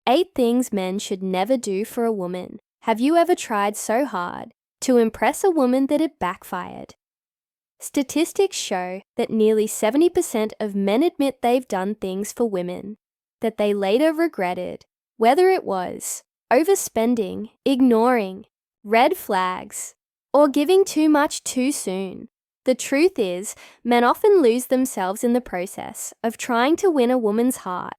8 things men should never do for a woman. Have you ever tried so hard to impress a woman that it backfired? Statistics show that nearly 70% of men admit they've done things for women that they later regretted, whether it was overspending, ignoring, red flags, or giving too much too soon. The truth is, men often lose themselves in the process of trying to win a woman's heart.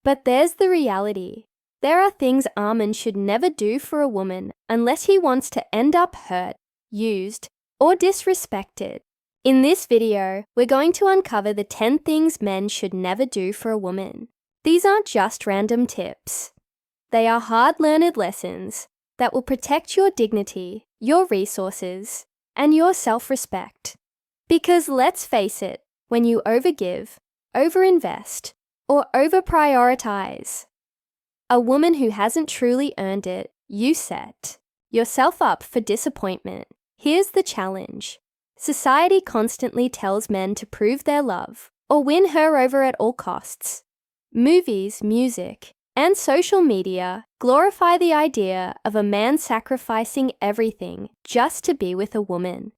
But there's the reality. There are things a man should never do for a woman unless he wants to end up hurt, used, or disrespected. In this video, we're going to uncover the 10 things men should never do for a woman. These aren't just random tips. They are hard-learned lessons that will protect your dignity, your resources, and your self-respect. Because let's face it, when you overgive, overinvest, or over-prioritize a woman who hasn't truly earned it, you set yourself up for disappointment. Here's the challenge. Society constantly tells men to prove their love or win her over at all costs. Movies, music, and social media glorify the idea of a man sacrificing everything just to be with a woman.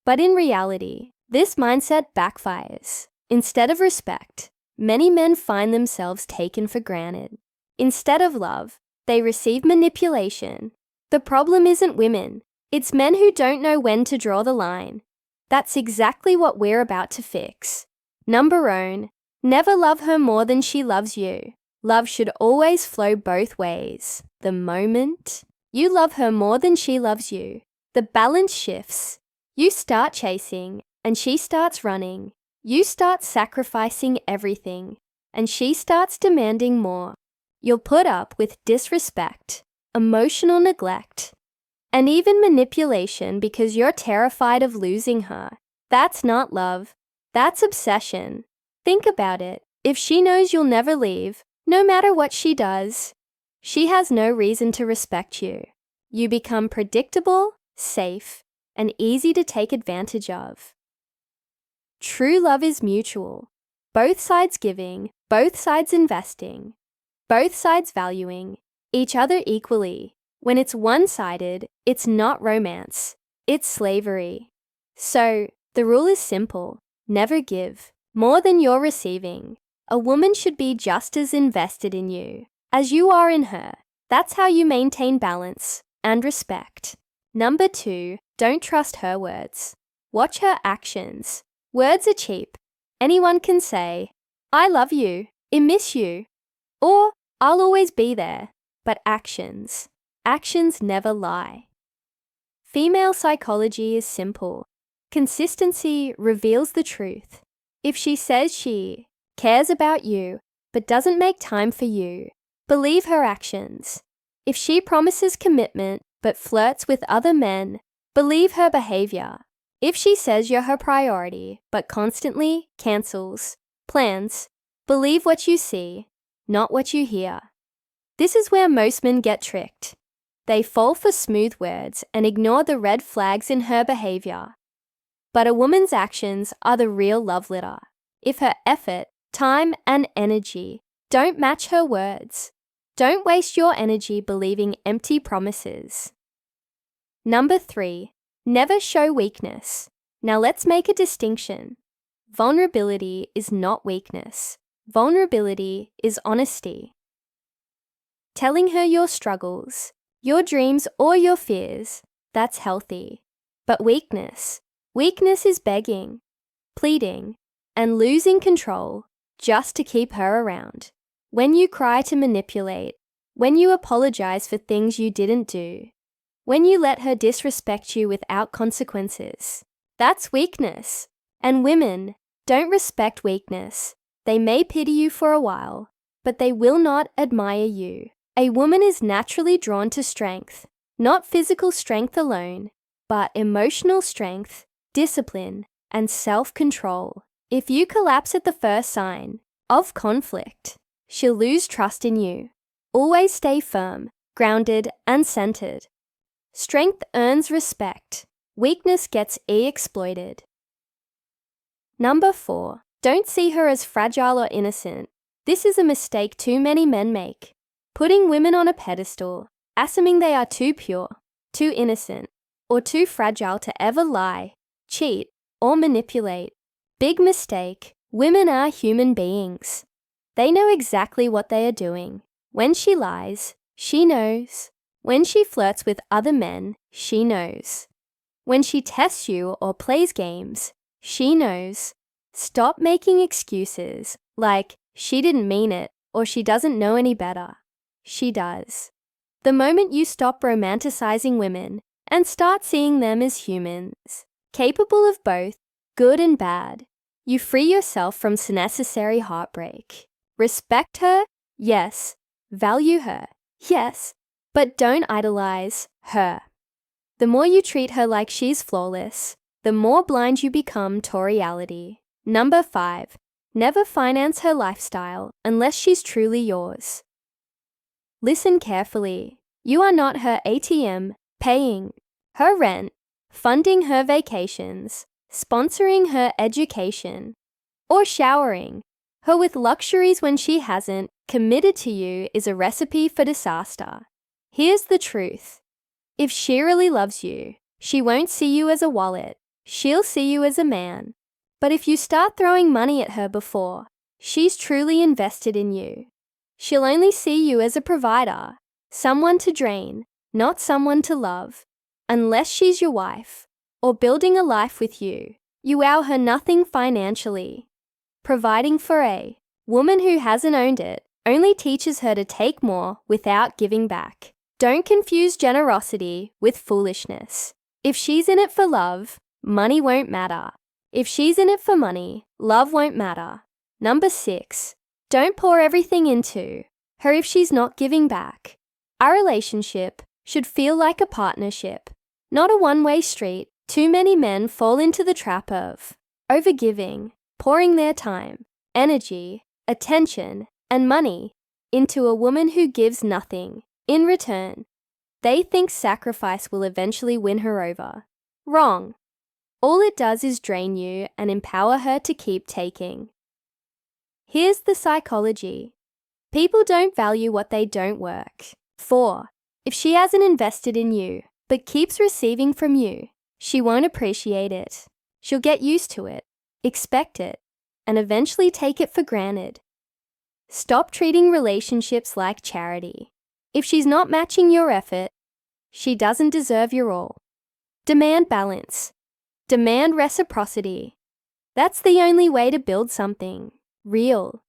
But in reality, this mindset backfires. Instead of respect, many men find themselves taken for granted. Instead of love, they receive manipulation. The problem isn't women, it's men who don't know when to draw the line. That's exactly what we're about to fix. Number 1, never love her more than she loves you. Love should always flow both ways. The moment you love her more than she loves you, the balance shifts. You start chasing, and she starts running. You start sacrificing everything, and she starts demanding more. You'll put up with disrespect, emotional neglect, and even manipulation because you're terrified of losing her. That's not love. That's obsession. Think about it. If she knows you'll never leave, no matter what she does, she has no reason to respect you. You become predictable, safe, and easy to take advantage of. True love is mutual. Both sides giving, both sides investing, both sides valuing each other equally. When it's one-sided, it's not romance, it's slavery. So, the rule is simple. Never give more than you're receiving. A woman should be just as invested in you as you are in her. That's how you maintain balance and respect. Number 2, don't trust her words. Watch her actions. Words are cheap. Anyone can say, "I love you," "I miss you," or "I'll always be there." But actions never lie. Female psychology is simple. Consistency reveals the truth. If she says she cares about you but doesn't make time for you, believe her actions. If she promises commitment but flirts with other men, believe her behavior. If she says you're her priority but constantly cancels plans, believe what you see, not what you hear. This is where most men get tricked. They fall for smooth words and ignore the red flags in her behavior. But a woman's actions are the real love letter. If her effort, time, and energy don't match her words, don't waste your energy believing empty promises. Number 3, never show weakness. Now let's make a distinction. Vulnerability is not weakness. Vulnerability is honesty. Telling her your struggles, your dreams, or your fears, that's healthy. But weakness is begging, pleading, and losing control just to keep her around. When you cry to manipulate, when you apologize for things you didn't do, when you let her disrespect you without consequences, that's weakness. And women don't respect weakness. They may pity you for a while, but they will not admire you. A woman is naturally drawn to strength, not physical strength alone, but emotional strength, discipline, and self-control. If you collapse at the first sign of conflict, she'll lose trust in you. Always stay firm, grounded, and centered. Strength earns respect. Weakness gets exploited. Number 4, don't see her as fragile or innocent. This is a mistake too many men make. putting women on a pedestal, assuming they are too pure, too innocent, or too fragile to ever lie, cheat, or manipulate. Big mistake. Women are human beings. They know exactly what they are doing. When she lies, she knows. When she flirts with other men, she knows. When she tests you or plays games, she knows. Stop making excuses like she didn't mean it or she doesn't know any better. She does. The moment you stop romanticizing women and start seeing them as humans, capable of both good and bad, you free yourself from unnecessary heartbreak. Respect her, yes. Value her, yes. But don't idolize her. The more you treat her like she's flawless, the more blind you become to reality. Number 5. Never finance her lifestyle unless she's truly yours. Listen carefully. You are not her ATM, paying her rent, funding her vacations, sponsoring her education, or showering her with luxuries when she hasn't. Committed to you is a recipe for disaster. Here's the truth. If she really loves you, she won't see you as a wallet. She'll see you as a man. But if you start throwing money at her before she's truly invested in you, she'll only see you as a provider, someone to drain, not someone to love. Unless she's your wife or building a life with you, you owe her nothing financially. Providing for a woman who hasn't owned it only teaches her to take more without giving back. Don't confuse generosity with foolishness. If she's in it for love, money won't matter. If she's in it for money, love won't matter. Number 6. Don't pour everything into her if she's not giving back. Our relationship should feel like a partnership, not a one-way street. Too many men fall into the trap of overgiving, pouring their time, energy, attention, and money into a woman who gives nothing in return. They think sacrifice will eventually win her over. Wrong. All it does is drain you and empower her to keep taking. Here's the psychology. People don't value what they don't work for. If she hasn't invested in you, but keeps receiving from you, she won't appreciate it. She'll get used to it, expect it, and eventually take it for granted. Stop treating relationships like charity. If she's not matching your effort, she doesn't deserve your all. Demand balance. Demand reciprocity. That's the only way to build something real.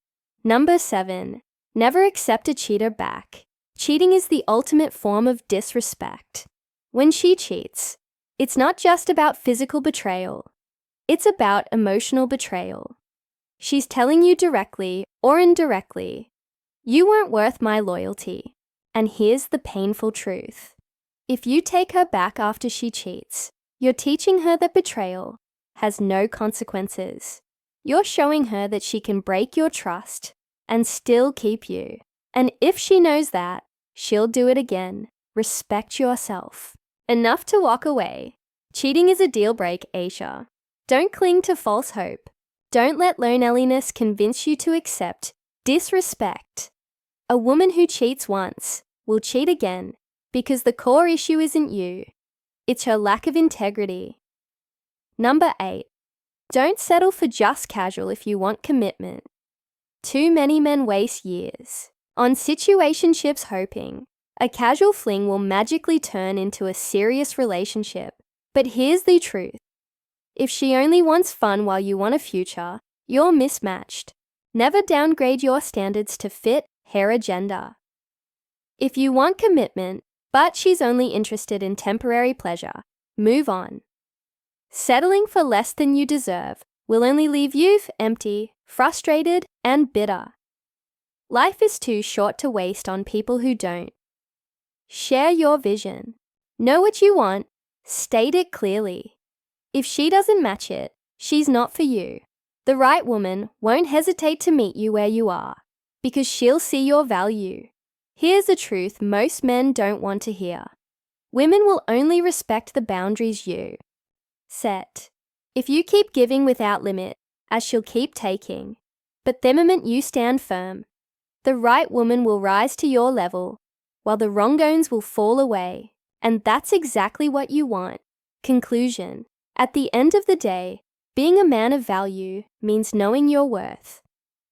Number 7. Never accept a cheater back. Cheating is the ultimate form of disrespect. When she cheats, it's not just about physical betrayal. It's about emotional betrayal. She's telling you directly or indirectly, you weren't worth my loyalty. And here's the painful truth. If you take her back after she cheats, you're teaching her that betrayal has no consequences. You're showing her that she can break your trust and still keep you. And if she knows that, she'll do it again. Respect yourself. Enough to walk away. Cheating is a deal break, Aisha. Don't cling to false hope. Don't let loneliness convince you to accept disrespect. A woman who cheats once will cheat again because the core issue isn't you. It's her lack of integrity. Number 8. Don't settle for just casual if you want commitment. Too many men waste years on situationships hoping a casual fling will magically turn into a serious relationship. But here's the truth. If she only wants fun while you want a future, you're mismatched. Never downgrade your standards to fit her agenda. If you want commitment, but she's only interested in temporary pleasure, move on. Settling for less than you deserve will only leave you empty, frustrated, and bitter. Life is too short to waste on people who don't. Share your vision. Know what you want, state it clearly. If she doesn't match it, she's not for you. The right woman won't hesitate to meet you where you are, because she'll see your value. Here's a truth most men don't want to hear. Women will only respect the boundaries you set. If you keep giving without limit, as she'll keep taking, but the moment you stand firm, The right woman will rise to your level, while the wrongones will fall away. And that's exactly what you want. Conclusion. At the end of the day, being a man of value means knowing your worth.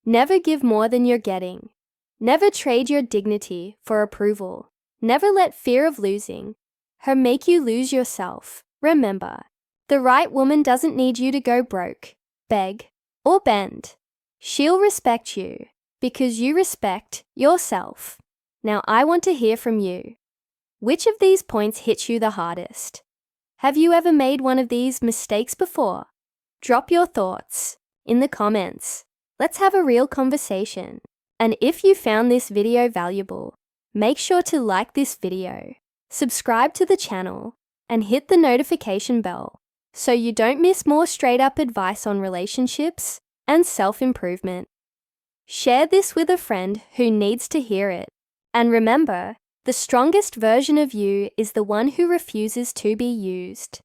Never give more than you're getting. Never trade your dignity for approval. Never let fear of losing her make you lose yourself. Remember, the right woman doesn't need you to go broke, beg, or bend. She'll respect you because you respect yourself. Now I want to hear from you. Which of these points hit you the hardest? Have you ever made one of these mistakes before? Drop your thoughts in the comments. Let's have a real conversation. And if you found this video valuable, make sure to like this video, subscribe to the channel, and hit the notification bell so you don't miss more straight-up advice on relationships and self-improvement. Share this with a friend who needs to hear it. And remember, the strongest version of you is the one who refuses to be used.